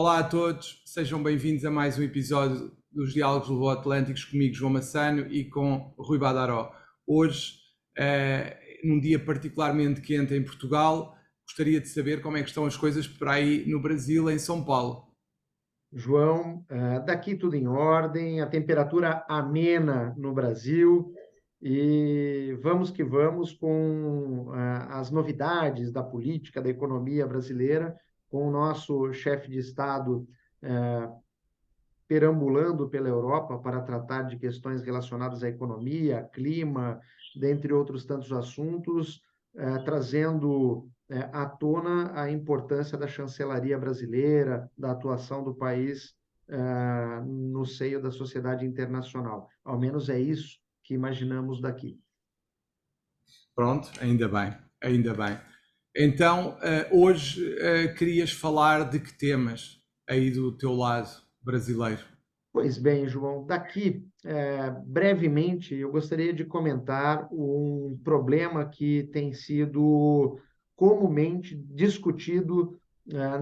Olá a todos, sejam bem-vindos a mais um episódio dos Diálogos Luso-Atlânticos comigo, João Massano, e com Rui Badaró. Hoje, num dia particularmente quente em Portugal, gostaria de saber como é que estão as coisas por aí no Brasil, em São Paulo. João, daqui tudo em ordem, a temperatura amena no Brasil e vamos que vamos com as novidades da política, da economia brasileira, com o nosso chefe de Estado perambulando pela Europa para tratar de questões relacionadas à economia, clima, dentre outros tantos assuntos, trazendo à tona a importância da chancelaria brasileira, da atuação do país no seio da sociedade internacional. Ao menos é isso que imaginamos daqui. Pronto, ainda bem, ainda bem. Então, hoje querias falar de que temas aí do teu lado brasileiro? Pois bem, João, daqui, brevemente, eu gostaria de comentar um problema que tem sido comumente discutido,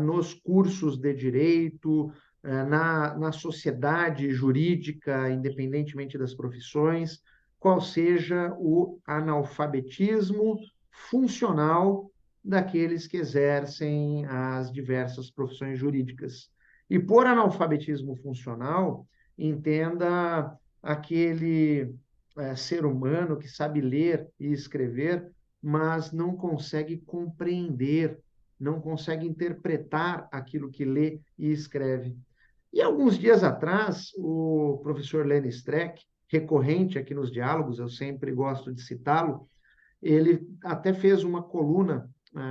nos cursos de direito, na sociedade jurídica, independentemente das profissões, qual seja o analfabetismo funcional daqueles que exercem as diversas profissões jurídicas. E por analfabetismo funcional, entenda aquele ser humano que sabe ler e escrever, mas não consegue compreender, não consegue interpretar aquilo que lê e escreve. E alguns dias atrás, o professor Lenny Streck, recorrente aqui nos diálogos, eu sempre gosto de citá-lo, ele até fez uma coluna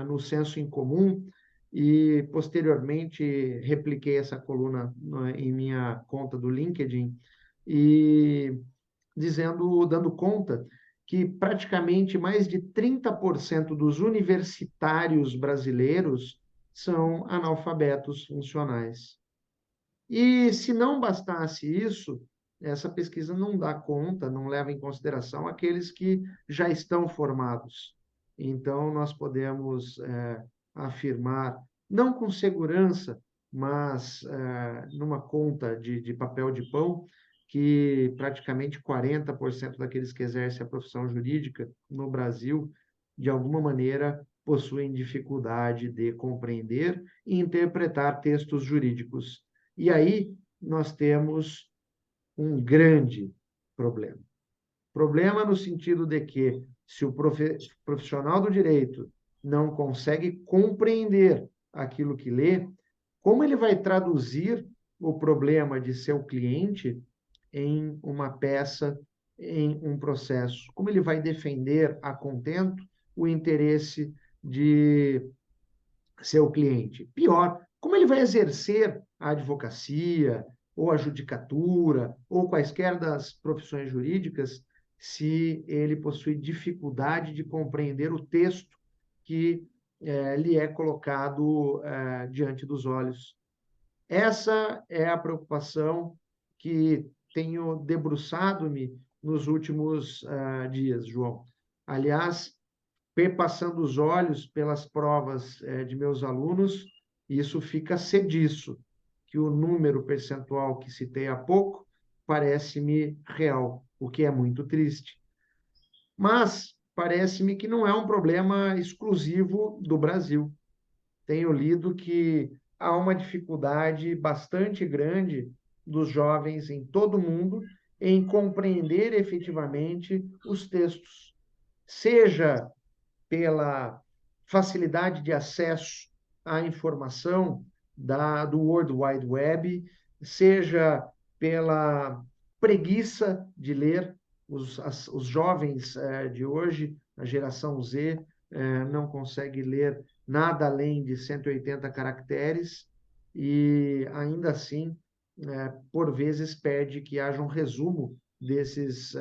no Senso em Comum e posteriormente repliquei essa coluna em minha conta do LinkedIn e dando conta que praticamente mais de 30% dos universitários brasileiros são analfabetos funcionais. E se não bastasse isso, essa pesquisa não dá conta, não leva em consideração aqueles que já estão formados. Então, nós podemos afirmar, não com segurança, mas numa conta de papel de pão, que praticamente 40% daqueles que exercem a profissão jurídica no Brasil, de alguma maneira, possuem dificuldade de compreender e interpretar textos jurídicos. E aí nós temos um grande problema. Problema no sentido de que, se o profissional do direito não consegue compreender aquilo que lê, como ele vai traduzir o problema de seu cliente em uma peça, em um processo? Como ele vai defender a contento o interesse de seu cliente? Pior, como ele vai exercer a advocacia, ou a judicatura, ou quaisquer das profissões jurídicas, se ele possui dificuldade de compreender o texto que lhe é colocado diante dos olhos? Essa é a preocupação que tenho debruçado-me nos últimos dias, João. Aliás, perpassando os olhos pelas provas de meus alunos, isso fica cediço, que o número percentual que citei há pouco parece-me real, o que é muito triste. Mas parece-me que não é um problema exclusivo do Brasil. Tenho lido que há uma dificuldade bastante grande dos jovens em todo o mundo em compreender efetivamente os textos, seja pela facilidade de acesso à informação do World Wide Web, seja pela preguiça de ler. Os jovens de hoje, a geração Z, não consegue ler nada além de 180 caracteres e, ainda assim, por vezes pede que haja um resumo desses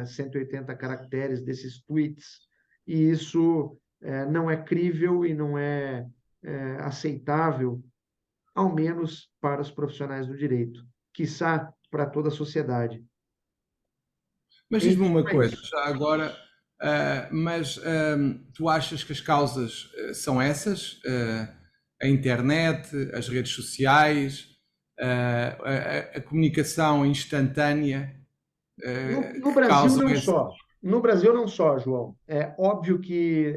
180 caracteres, desses tweets, e isso não é crível e não é aceitável, ao menos para os profissionais do direito, quiçá para toda a sociedade. Mas Em diz-me uma suma, é coisa, isso. já agora, tu achas que as causas são essas? a internet, as redes sociais, a comunicação instantânea No que Brasil causam não esse. só. No Brasil não só, João. É óbvio que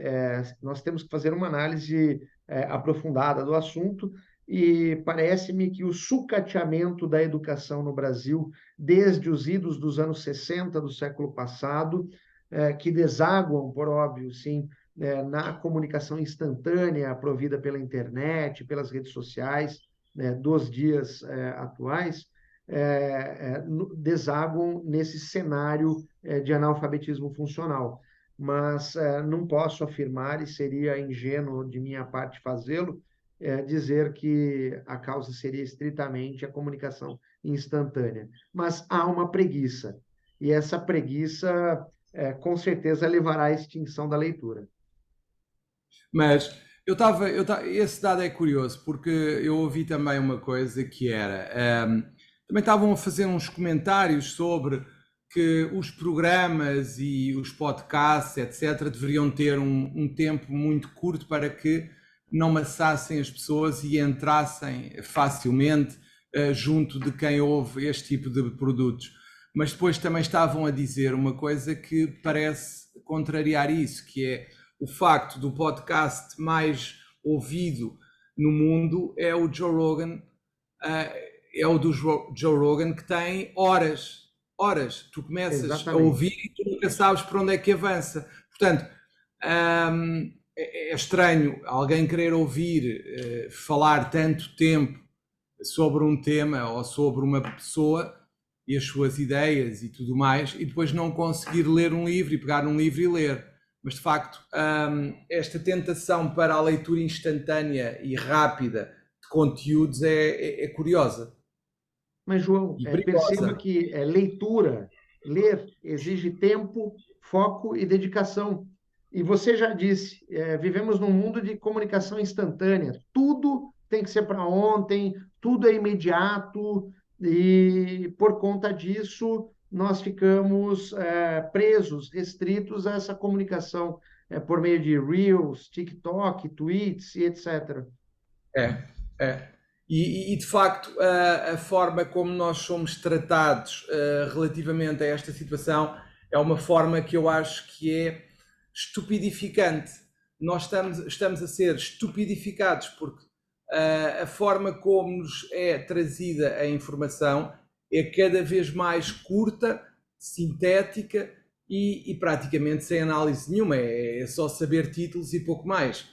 nós temos que fazer uma análise aprofundada do assunto e parece-me que o sucateamento da educação no Brasil, desde os idos dos anos 60 do século passado, que desaguam, por óbvio, sim, na comunicação instantânea provida pela internet, pelas redes sociais, dos dias atuais, desaguam nesse cenário de analfabetismo funcional. Mas não posso afirmar, e seria ingênuo de minha parte fazê-lo, dizer que a causa seria estritamente a comunicação instantânea. Mas há uma preguiça, e essa preguiça com certeza levará à extinção da leitura. Mas esse dado é curioso, porque eu ouvi também uma coisa que era, também estavam a fazer uns comentários sobre que os programas e os podcasts, etc., deveriam ter um tempo muito curto para que não maçassem as pessoas e entrassem facilmente junto de quem ouve este tipo de produtos. Mas depois também estavam a dizer uma coisa que parece contrariar isso, que é o facto do podcast mais ouvido no mundo é o Joe Rogan, é o do Joe Rogan, que tem horas. Tu começas a Exatamente. ouvir e tu nunca sabes para onde é que avança. Portanto, é estranho alguém querer ouvir falar tanto tempo sobre um tema ou sobre uma pessoa e as suas ideias e tudo mais, e depois não conseguir ler um livro e pegar num livro e ler. Mas, de facto, esta tentação para a leitura instantânea e rápida de conteúdos é curiosa Mas, João, e perceba perigosa. que ler, exige tempo, foco e dedicação. E você já disse, vivemos num mundo de comunicação instantânea. Tudo tem que ser para ontem, tudo é imediato, e por conta disso nós ficamos presos, restritos a essa comunicação por meio de Reels, TikTok, tweets e etc. É, é. De facto, a forma como nós somos tratados relativamente a esta situação é uma forma que eu acho que é estupidificante. Nós estamos a ser estupidificados porque a forma como nos é trazida a informação é cada vez mais curta, sintética e praticamente sem análise nenhuma. É só saber títulos e pouco mais.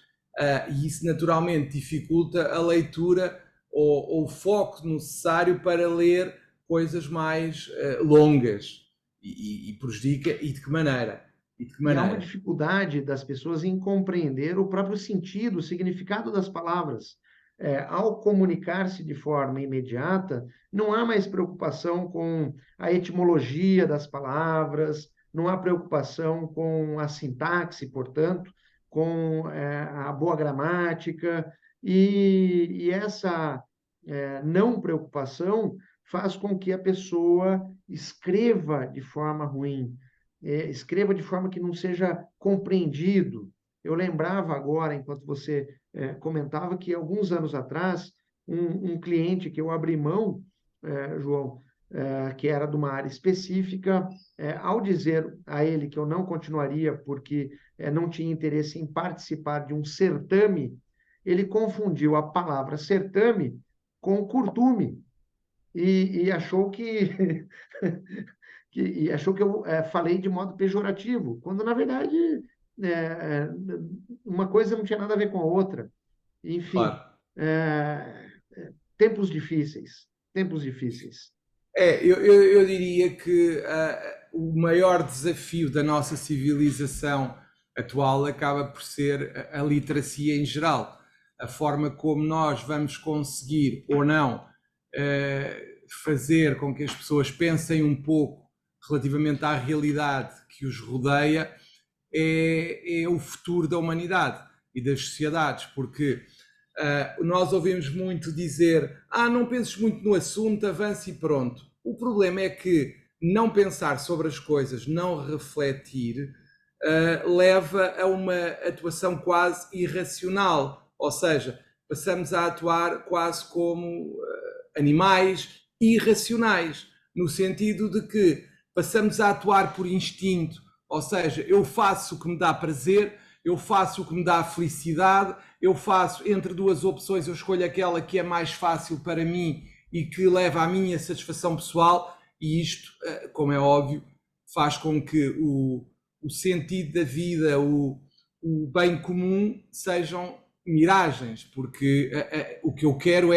E isso naturalmente dificulta a leitura ou o foco necessário para ler coisas mais longas e prejudica, e de que maneira? E de que E há uma maneira? dificuldade das pessoas em compreender o próprio sentido, o significado das palavras. Ao comunicar-se de forma imediata, não há mais preocupação com a etimologia das palavras, não há preocupação com a sintaxe, portanto, com a boa gramática, e essa não preocupação faz com que a pessoa escreva de forma ruim, escreva de forma que não seja compreendido. Eu lembrava agora, enquanto você comentava, que alguns anos atrás, um cliente que eu abri mão, João, que era de uma área específica, ao dizer a ele que eu não continuaria porque não tinha interesse em participar de um certame, ele confundiu a palavra certame com curtume e achou que e achou que eu falei de modo pejorativo, quando na verdade é, uma coisa não tinha nada a ver com a outra. Enfim, Claro. tempos difíceis, tempos difíceis. Eu diria que o maior desafio da nossa civilização atual acaba por ser a literacia em geral. A forma como nós vamos conseguir ou não fazer com que as pessoas pensem um pouco relativamente à realidade que os rodeia é o futuro da humanidade e das sociedades, porque nós ouvimos muito dizer não penses muito no assunto, avance e pronto. O problema é que não pensar sobre as coisas, não refletir, leva a uma atuação quase irracional, ou seja, passamos a atuar quase como animais irracionais, no sentido de que passamos a atuar por instinto, ou seja, eu faço o que me dá prazer, eu faço o que me dá felicidade, eu faço entre duas opções, eu escolho aquela que é mais fácil para mim e que leva à minha satisfação pessoal, e isto, como é óbvio, faz com que o sentido da vida, o bem comum sejam miragens, porque o que eu quero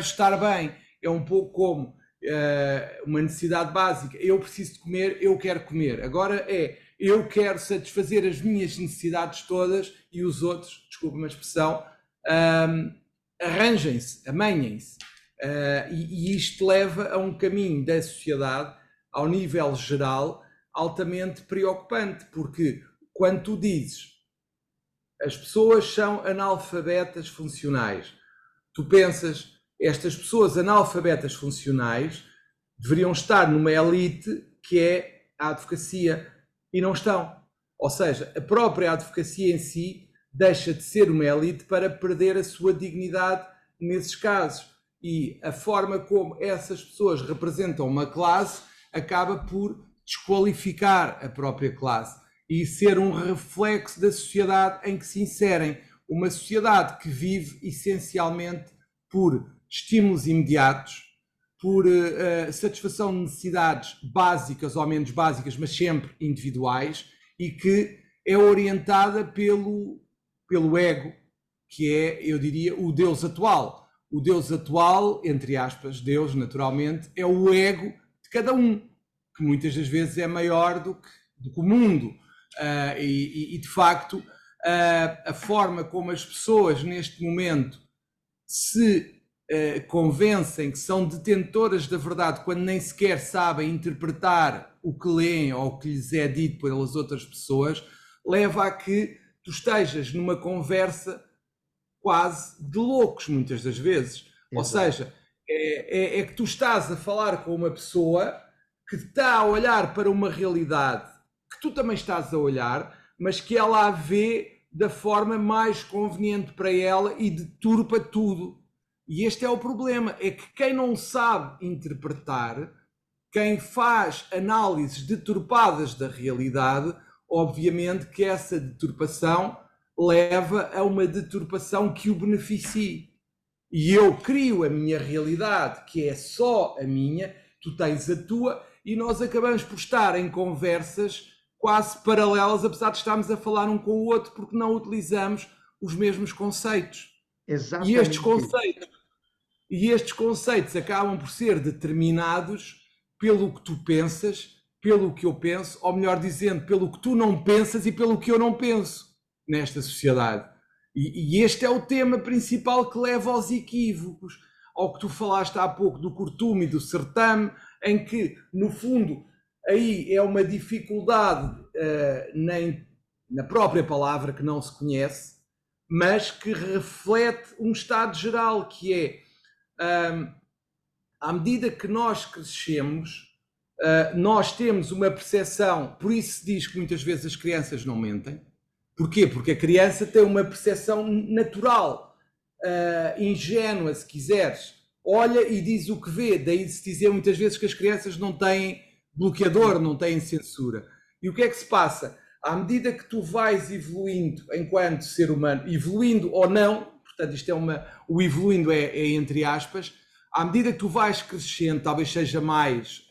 estar bem, é um pouco como uma necessidade básica, eu preciso de comer, eu quero comer, agora eu quero satisfazer as minhas necessidades todas e os outros, desculpa-me a expressão, arranjem-se, amanhem-se. E isto leva a um caminho da sociedade, ao nível geral, altamente preocupante, porque quando tu dizes as pessoas são analfabetas funcionais, tu pensas, estas pessoas analfabetas funcionais deveriam estar numa elite que é a advocacia, e não estão. Ou seja, a própria advocacia em si deixa de ser uma elite para perder a sua dignidade nesses casos. E a forma como essas pessoas representam uma classe acaba por desqualificar a própria classe e ser um reflexo da sociedade em que se inserem. Uma sociedade que vive essencialmente por estímulos imediatos, por satisfação de necessidades básicas ou menos básicas, mas sempre individuais, e que é orientada pelo ego, que é, eu diria, o Deus atual. O Deus atual, entre aspas, Deus, naturalmente, é o ego de cada um, que muitas das vezes é maior do que o mundo. E de facto, a forma como as pessoas neste momento se convencem que são detentoras da verdade quando nem sequer sabem interpretar o que leem ou o que lhes é dito pelas outras pessoas, leva a que tu estejas numa conversa quase de loucos muitas das vezes. Exato. Ou seja, é que tu estás a falar com uma pessoa que está a olhar para uma realidade que tu também estás a olhar, mas que ela a vê da forma mais conveniente para ela e deturpa tudo. E este é o problema, é que quem não sabe interpretar, quem faz análises deturpadas da realidade, obviamente que essa deturpação leva a uma deturpação que o beneficie. E eu crio a minha realidade, que é só a minha, tu tens a tua, e nós acabamos por estar em conversas quase paralelas, apesar de estarmos a falar um com o outro, porque não utilizamos os mesmos conceitos. Exatamente. E estes conceitos acabam por ser determinados pelo que tu pensas, pelo que eu penso, ou melhor dizendo, pelo que tu não pensas e pelo que eu não penso nesta sociedade. E este é o tema principal que leva aos equívocos, ao que tu falaste há pouco do curtume e do certame, em que, no fundo, aí é uma dificuldade na própria palavra que não se conhece, mas que reflete um estado geral, que é, à medida que nós crescemos, nós temos uma percepção, por isso se diz que muitas vezes as crianças não mentem. Porquê? Porque a criança tem uma percepção natural, ingênua, se quiseres. Olha e diz o que vê, daí se dizer muitas vezes que as crianças não têm bloqueador, não têm censura. E o que é que se passa? À medida que tu vais evoluindo enquanto ser humano, evoluindo ou não, portanto isto é o evoluindo é entre aspas, à medida que tu vais crescendo, talvez seja mais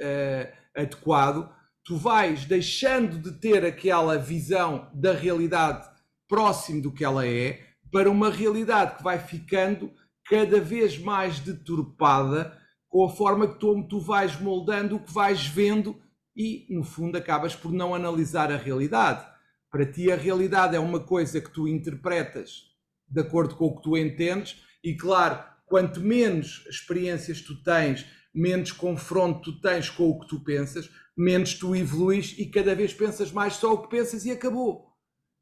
adequado, tu vais deixando de ter aquela visão da realidade próximo do que ela é, para uma realidade que vai ficando cada vez mais deturpada com a forma que tu vais moldando o que vais vendo e, no fundo, acabas por não analisar a realidade. Para ti, a realidade é uma coisa que tu interpretas de acordo com o que tu entendes e, claro, quanto menos experiências tu tens, menos confronto tu tens com o que tu pensas, menos tu evoluís e cada vez pensas mais só o que pensas e acabou.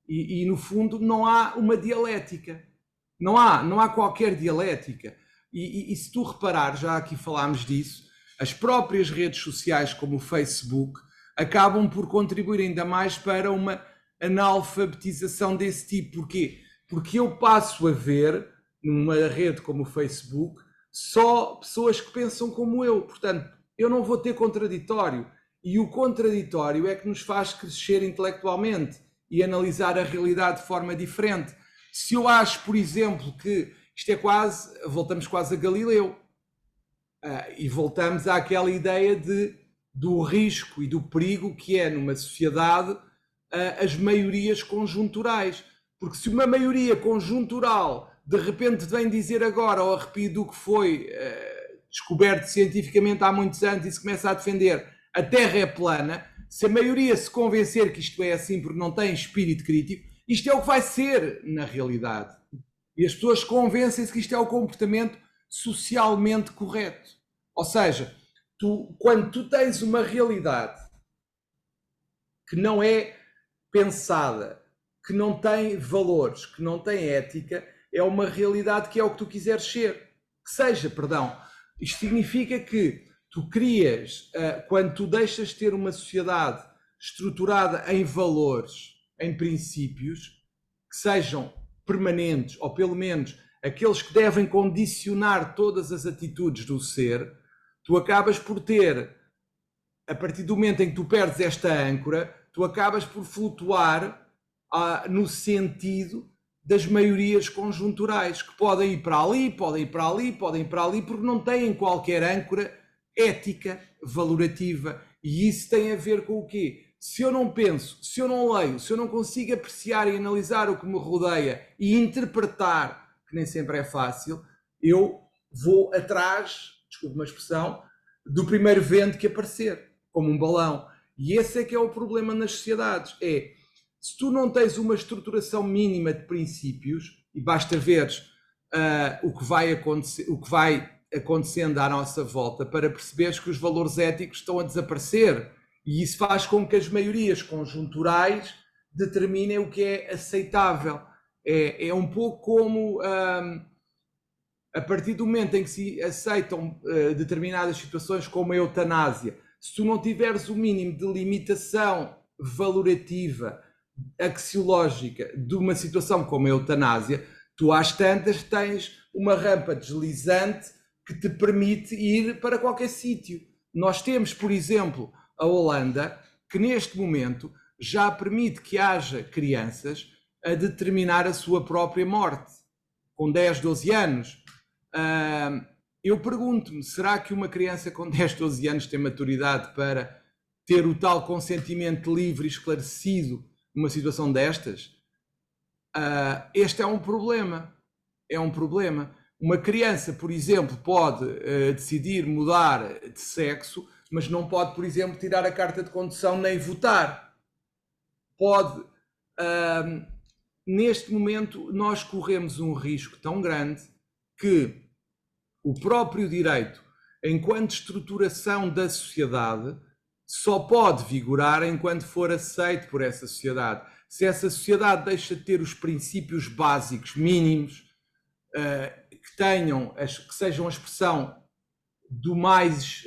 E no fundo, não há uma dialética. Não há qualquer dialética. E se tu reparar, já aqui falámos disso, as próprias redes sociais como o Facebook acabam por contribuir ainda mais para uma analfabetização desse tipo. Porquê? Porque eu passo a ver numa rede como o Facebook, só pessoas que pensam como eu. Portanto, eu não vou ter contraditório. E o contraditório é que nos faz crescer intelectualmente e analisar a realidade de forma diferente. Se eu acho, por exemplo, que isto é quase, voltamos quase a Galileu, e voltamos àquela ideia do risco e do perigo que é numa sociedade as maiorias conjunturais. Porque se uma maioria conjuntural de repente vem dizer agora, ao arrepio do que foi descoberto cientificamente há muitos anos e se começa a defender a Terra é plana, se a maioria se convencer que isto é assim porque não tem espírito crítico, isto é o que vai ser na realidade. E as pessoas convencem-se que isto é o comportamento socialmente correto. Ou seja, quando tu tens uma realidade que não é pensada, que não tem valores, que não tem ética, é uma realidade que é o que tu quiseres ser. Que seja, perdão. Isto significa que tu crias, quando tu deixas de ter uma sociedade estruturada em valores, em princípios, que sejam permanentes, ou pelo menos aqueles que devem condicionar todas as atitudes do ser, tu acabas por ter, a partir do momento em que tu perdes esta âncora, tu acabas por flutuar no sentido das maiorias conjunturais, que podem ir para ali, podem ir para ali, podem ir para ali, porque não têm qualquer âncora ética, valorativa. E isso tem a ver com o quê? Se eu não penso, se eu não leio, se eu não consigo apreciar e analisar o que me rodeia e interpretar, que nem sempre é fácil, eu vou atrás, desculpe uma expressão, do primeiro vento que aparecer, como um balão. E esse é que é o problema nas sociedades. Se tu não tens uma estruturação mínima de princípios, e basta veres o que vai acontecendo à nossa volta para perceberes que os valores éticos estão a desaparecer. E isso faz com que as maiorias conjunturais determinem o que é aceitável. É um pouco como a partir do momento em que se aceitam determinadas situações como a eutanásia, se tu não tiveres o mínimo de limitação valorativa, axiológica de uma situação como a eutanásia, tu às tantas tens uma rampa deslizante que te permite ir para qualquer sítio. Nós temos, por exemplo, a Holanda, que neste momento já permite que haja crianças a determinar a sua própria morte, com 10, 12 anos. Eu pergunto-me, será que uma criança com 10, 12 anos tem maturidade para ter o tal consentimento livre e esclarecido numa situação destas? Este é um problema. É um problema. Uma criança, por exemplo, pode decidir mudar de sexo, mas não pode, por exemplo, tirar a carta de condução nem votar. Pode. Neste momento, nós corremos um risco tão grande que o próprio direito, enquanto estruturação da sociedade, só pode vigorar enquanto for aceito por essa sociedade. Se essa sociedade deixa de ter os princípios básicos mínimos, que sejam a expressão do mais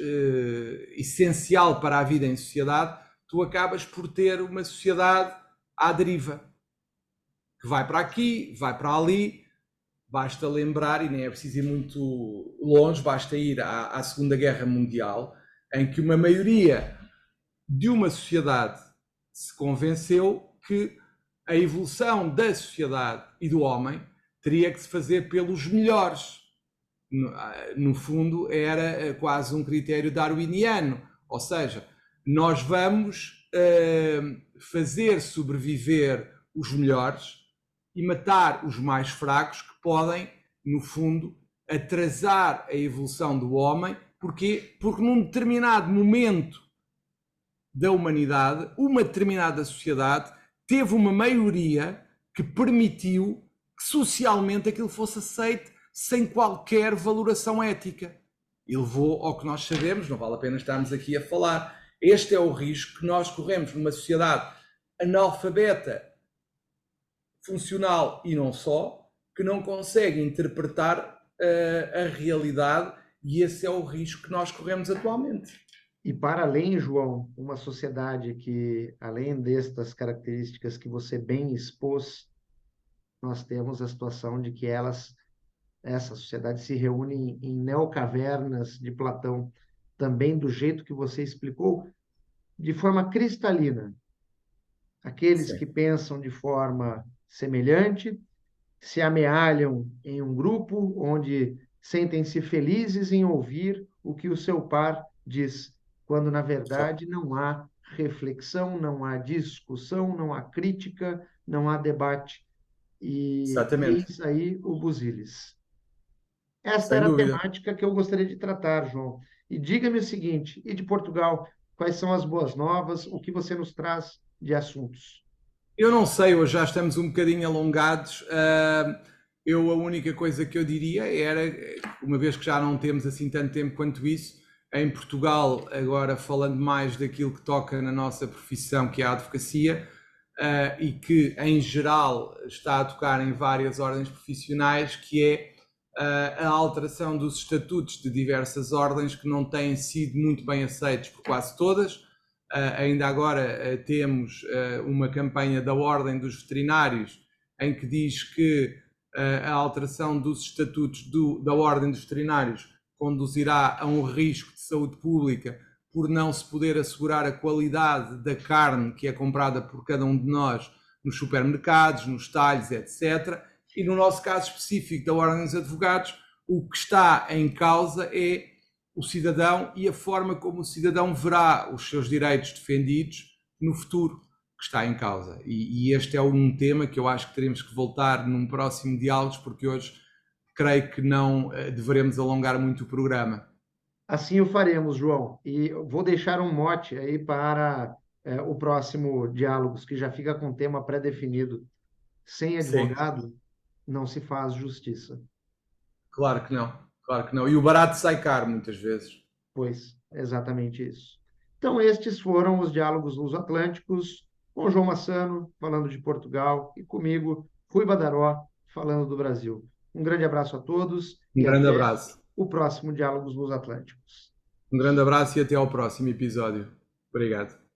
essencial para a vida em sociedade, tu acabas por ter uma sociedade à deriva, que vai para aqui, vai para ali. Basta lembrar, e nem é preciso ir muito longe, basta ir à Segunda Guerra Mundial, em que uma maioria de uma sociedade se convenceu que a evolução da sociedade e do homem teria que se fazer pelos melhores. No fundo, era quase um critério darwiniano, ou seja, nós vamos fazer sobreviver os melhores e matar os mais fracos que podem, no fundo, atrasar a evolução do homem. Porquê? Porque num determinado momento da humanidade, uma determinada sociedade teve uma maioria que permitiu que socialmente aquilo fosse aceito sem qualquer valoração ética. E levou ao que nós sabemos, não vale a pena estarmos aqui a falar. Este é o risco que nós corremos numa sociedade analfabeta, funcional e não só, que não consegue interpretar a realidade, e esse é o risco que nós corremos atualmente. E para além, João, uma sociedade que, além destas características que você bem expôs, nós temos a situação de que elas essa sociedade se reúne em neocavernas de Platão, também do jeito que você explicou, de forma cristalina. Aqueles Sim, que pensam de forma semelhante se amealham em um grupo onde sentem-se felizes em ouvir o que o seu par diz, quando na claro. verdade não há reflexão, não há discussão, não há crítica, não há debate. E Exatamente, eis aí o Busilis. Esta sem era a dúvida. temática que eu gostaria de tratar, João. E diga-me o seguinte: e de Portugal, quais são as boas novas? O que você nos traz de assuntos? Eu não sei, hoje já estamos um bocadinho alongados. A única coisa que eu diria era, uma vez que já não temos assim tanto tempo quanto isso, em Portugal, agora falando mais daquilo que toca na nossa profissão, que é a advocacia, e que em geral está a tocar em várias ordens profissionais, que é a alteração dos estatutos de diversas ordens que não têm sido muito bem aceitos por quase todas. Ainda agora temos uma campanha da Ordem dos Veterinários em que diz que a alteração dos estatutos da Ordem dos Veterinários conduzirá a um risco de saúde pública por não se poder assegurar a qualidade da carne que é comprada por cada um de nós nos supermercados, nos talhos, etc. E no nosso caso específico da Ordem dos Advogados, o que está em causa é o cidadão e a forma como o cidadão verá os seus direitos defendidos no futuro que está em causa. E este é um tema que eu acho que teremos que voltar num próximo diálogo, porque hoje creio que não deveremos alongar muito o programa. Assim o faremos, João. E eu vou deixar um mote aí para o próximo Diálogos, que já fica com tema pré-definido. Sem Sim, advogado, não se faz justiça. claro que não, claro que não. E o barato sai caro muitas vezes. Pois, é exatamente isso. Então, estes foram os Diálogos Luso-Atlânticos, com João Massano, falando de Portugal, e comigo, Rui Badaró, falando do Brasil. Um grande abraço a todos Um e grande até abraço. o próximo Diálogos Luso-Atlânticos. Um grande abraço e até ao próximo episódio. Obrigado.